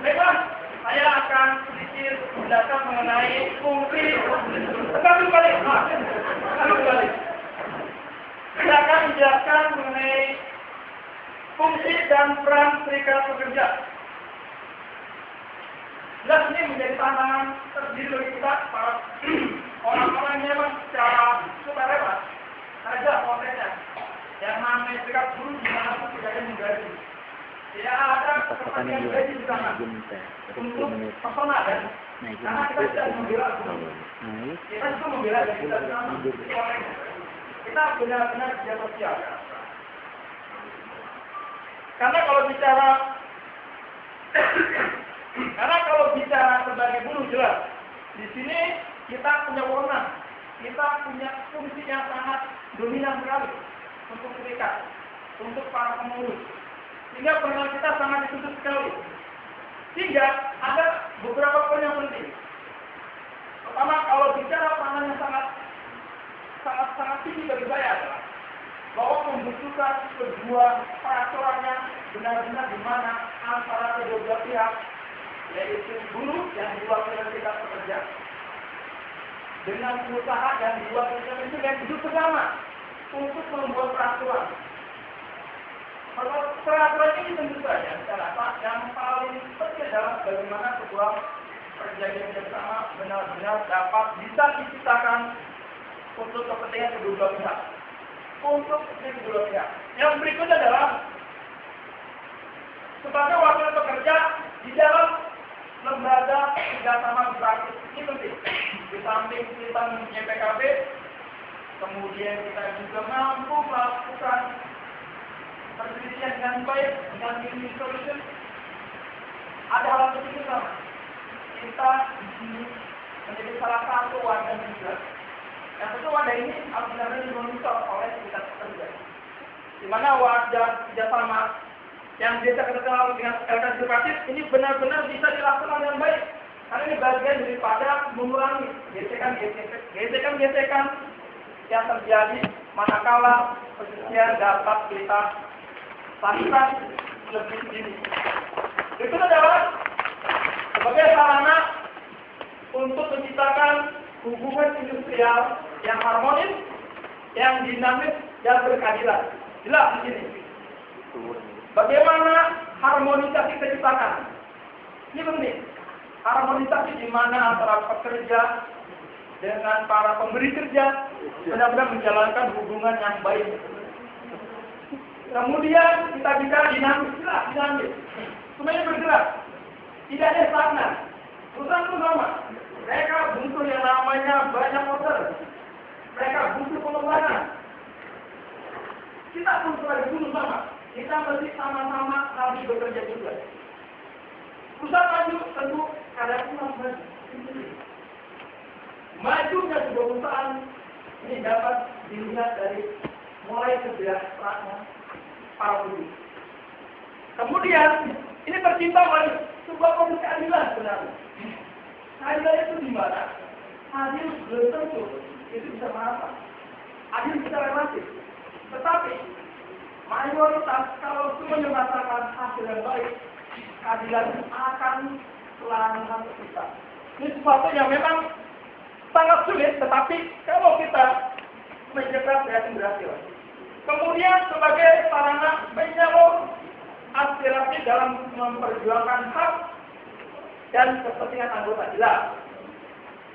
Baiklah, saya akan sedikit menjelaskan mengenai fungsi. Satu kali. Saya akan menjelaskan mengenai fungsi dan peran serikat pekerja. Jelas ini menjadi tantangan tersendiri bagi kita para orang-orang yang memang secara sukarela saja kontennya. Yang namanya serikat buruh dimanapun tidak ada menggaji. Tidak ada kepastian gaji di sana untuk personal kan? Karena kita tidak membela buruh. Kita juga membela dan kita kita benar-benar kerja sosial. Karena kalau bicara sebagai buruh jelas, di sini kita punya wewenang, kita punya fungsi yang sangat dominan sekali untuk serikat, untuk para pengurus. Sehingga peran kita sangat dituntut sekali. Sehingga ada beberapa poin yang penting. Pertama, kalau bicara peran yang sangat tinggi bagi saya adalah bahwa membutuhkan sebuah peraturan yang benar-benar di mana antara kedua belah pihak, yaitu buruh yang diwakili serikat pekerja dengan pengusaha yang diwakili itu yang duduk bersama untuk membuat peraturan. Kalau peraturan ini tentu saja yang paling penting adalah bagaimana sebuah perjanjian bersama benar-benar dapat bisa diciptakan untuk kepentingan kedua belah pihak. Untuk kedua pihak. Yang berikutnya adalah sebagai wakil pekerja di dalam lembaga kerjasama praktis ini penting. Di samping kita mempunyai PKB, kemudian kita juga mampu melakukan perselisihan dengan baik dengan win-win solution. Ada hal seperti sama. Kita di sini menjadi salah satu wadah juga. Yang tentu wadah ini harus benar-benar dimonitor oleh serikat pekerja. Di mana wadah kerjasama yang biasa kita kenal dengan LKS ini benar-benar bisa dilakukan dengan baik. Karena ini bagian daripada mengurangi gesekan yang terjadi manakala perselisihan dapat kita lakukan lebih dini. Itu adalah sebagai sarana untuk menciptakan hubungan industrial yang harmonis, yang dinamis, dan berkeadilan. Jelas di sini. Bagaimana harmonisasi kita ciptakan? Ini penting. Harmonisasi di mana antara pekerja dengan para pemberi kerja benar-benar menjalankan hubungan yang baik. Kemudian kita bicara dinamis. Semuanya bergerak. Tidak ada stagnan. Perusahaan itu sama. Mereka butuh yang namanya banyak order. Mereka butuh pengembangan. Kita pun butuh sama. Kita mesti sama-sama harus bekerja juga. Perusahaan maju tentu ada kurang maju. Majunya sebuah perusahaan ini dapat dilihat dari mulai kesejahteraan para buruh. Kemudian ini tercipta oleh sebuah kondisi keadilan sebenarnya. Keadilan itu di mana? Adil belum tentu itu bisa merata. Adil bisa relatif. Tetapi mayoritas kalau semuanya merasakan hasil yang baik, keadilan akan selalu tercipta. Ini sesuatu yang memang sangat sulit, tetapi kalau kita menjaga berhasil. Kemudian sebagai sarana menyalur aspirasi dalam memperjuangkan hak dan kepentingan anggota jelas.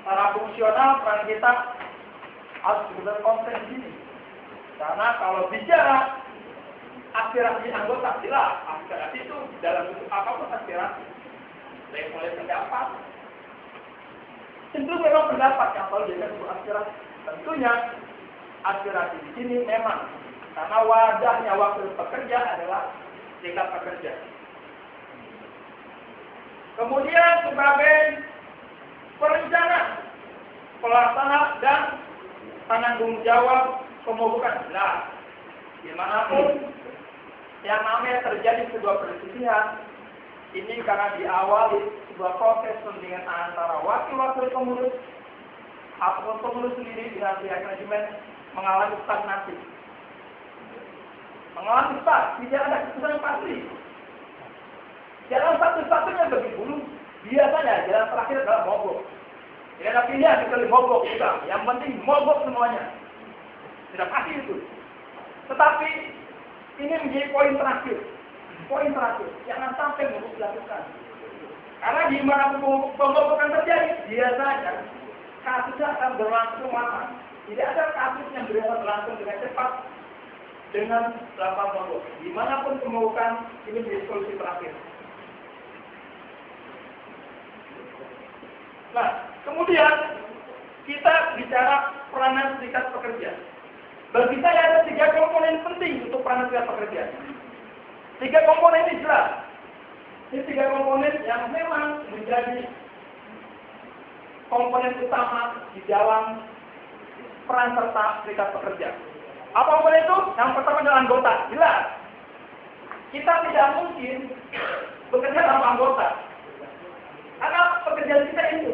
Para fungsional peran kita harus berkonsen di sini. Karena kalau bicara aspirasi anggota jelas, aspirasi itu dalam bentuk apapun aspirasi. Saya mulai pendapat. Tentu memang pendapat yang selalu jadi sebuah aspirasi. Tentunya aspirasi di sini memang karena wadahnya wakil pekerja adalah serikat pekerja. Kemudian sebagai perencana, pelaksana dan penanggung jawab pemubukan jelas. Dimanapun yang namanya terjadi sebuah perselisihan, ini karena diawali sebuah proses pendingan antara wakil-wakil pengurus ataupun pengurus sendiri dengan pihak manajemen mengalami stagnasi. Mengawasi staf, tidak ada keputusan yang pasti. Jalan satu-satunya bagi buruh biasanya jalan terakhir adalah mogok. Tidak ada pilihan kecuali mogok kita. Yang penting mogok semuanya. Tidak pasti itu. Tetapi ini menjadi poin terakhir. Poin terakhir, jangan sampai mogok dilakukan. Karena di mana pemogokan terjadi, biasanya kasusnya akan berlangsung lama. Tidak ada kasus yang berlangsung dengan cepat dengan lapangan mogok. Dimanapun pemogokan ini menjadi solusi terakhir. Nah, kemudian kita bicara peranan serikat pekerja. Bagi saya ada 3 komponen penting untuk peranan serikat pekerja. 3 komponen ini jelas. Ini 3 komponen yang memang menjadi komponen utama di dalam peran serta serikat pekerja. Apa komponen itu? Yang pertama adalah anggota. Jelas. Kita tidak mungkin bekerja tanpa anggota. Karena pekerjaan kita itu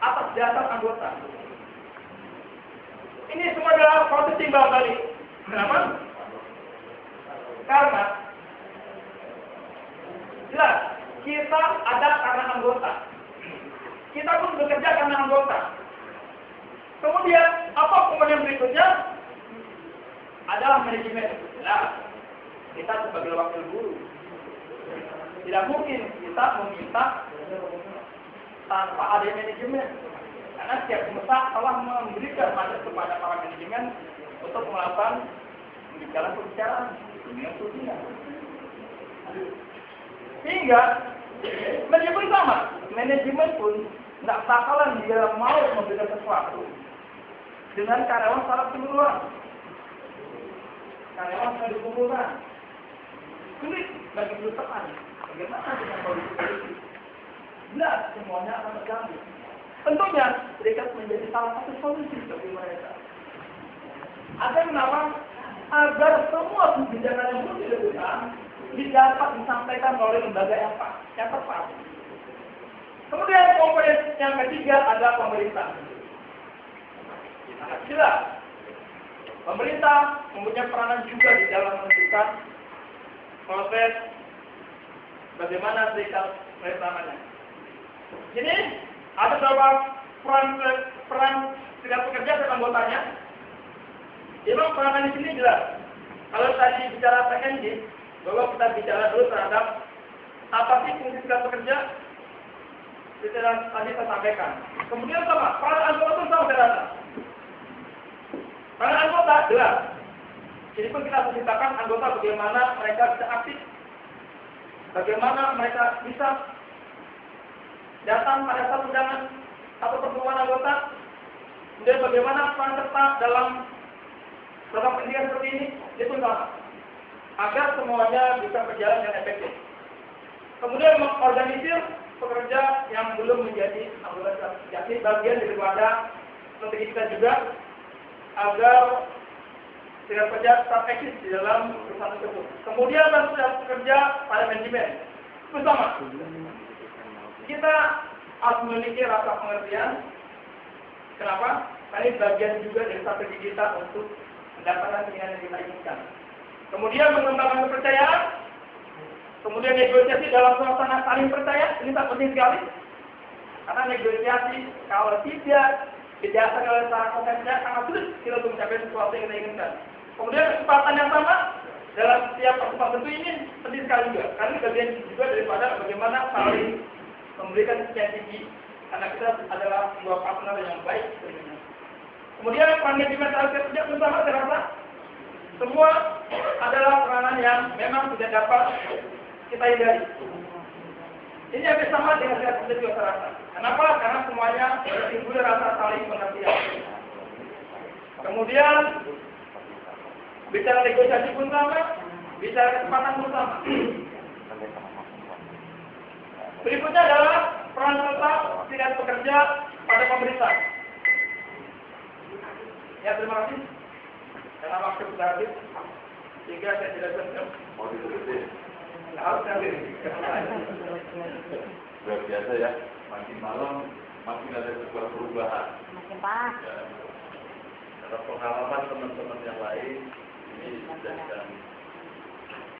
atas dasar anggota. Ini semua adalah proses timbal balik. Kenapa? Karena jelas kita ada karena anggota. Kita pun bekerja karena anggota. Kemudian apa komponen berikutnya? Adalah manajemen. Nah, kita sebagai wakil guru tidak mungkin kita meminta tanpa ada manajemen. Karena setiap semesta telah memberikan mandat kepada para manajemen untuk melakukan pembicaraan dengan tujuan. Sehingga manajemen sama, manajemen pun tidak bakalan dia mau memberikan sesuatu dengan karyawan secara keseluruhan. Karyawan sudah dikumpulkan. Sulit bagi perusahaan. Bagaimana dengan politik? Jelas semuanya akan terganggu. Tentunya serikat menjadi salah satu solusi bagi mereka. Agar kenapa? Agar semua kebijakan yang perlu dilakukan dapat disampaikan oleh lembaga yang tepat. Kemudian komponen yang ketiga adalah pemerintah. Sangat jelas. Pemerintah mempunyai peranan juga di dalam menentukan proses bagaimana serikat melaksanakannya. Jadi ada beberapa peran serikat pekerja dan anggotanya. Memang peranan di sini jelas. Kalau tadi bicara PNJ, bahwa kita bicara dulu terhadap apa sih fungsi serikat pekerja, kita tadi saya sampaikan. Kemudian sama, peran anggota itu sama terasa. Peran anggota jelas. Jadi pun kita harus ceritakan anggota bagaimana mereka bisa aktif, bagaimana mereka bisa datang pada satu undangan atau pertemuan anggota, kemudian bagaimana peran serta dalam program pendidikan seperti ini, itu sama. Agar semuanya bisa berjalan dengan efektif. Kemudian mengorganisir pekerja yang belum menjadi anggota jadi bagian daripada strategi kita juga agar serikat pekerja tetap eksis di dalam perusahaan tersebut. Kemudian serikat pekerja pada manajemen itu sama. Kita harus memiliki rasa pengertian. Kenapa? Karena ini bagian juga dari strategi kita untuk mendapatkan keinginan yang kita inginkan. Kemudian mengembangkan kepercayaan. Kemudian negosiasi dalam suasana saling percaya. Ini sangat penting sekali. Karena negosiasi kalau tidak didasarkan oleh para pekerja sangat sulit kita untuk mencapai sesuatu yang kita inginkan. Kemudian kesempatan yang sama dalam setiap pertemuan tentu ini penting sekali juga. Karena bagian juga daripada bagaimana saling memberikan strategi. Karena kita adalah sebuah partner yang baik. Kemudian manajemen target kerja bersama terasa semua adalah peranan yang memang tidak dapat kita hindari. Ini hampir sama dengan serikat pekerja juga terasa. Kenapa? Karena semuanya timbul rasa saling pengertian. Kemudian bicara negosiasi pun sama, bicara kesempatan pun sama. Berikutnya adalah peran serta serikat pekerja pada pemerintah. Ya, terima kasih. Karena waktu sudah habis, sehingga saya tidak bisa. Harus habis. Luar biasa ya, makin malam makin ada sebuah perubahan. Makin pas. Ya. Karena pengalaman teman-teman yang lain ini dijadikan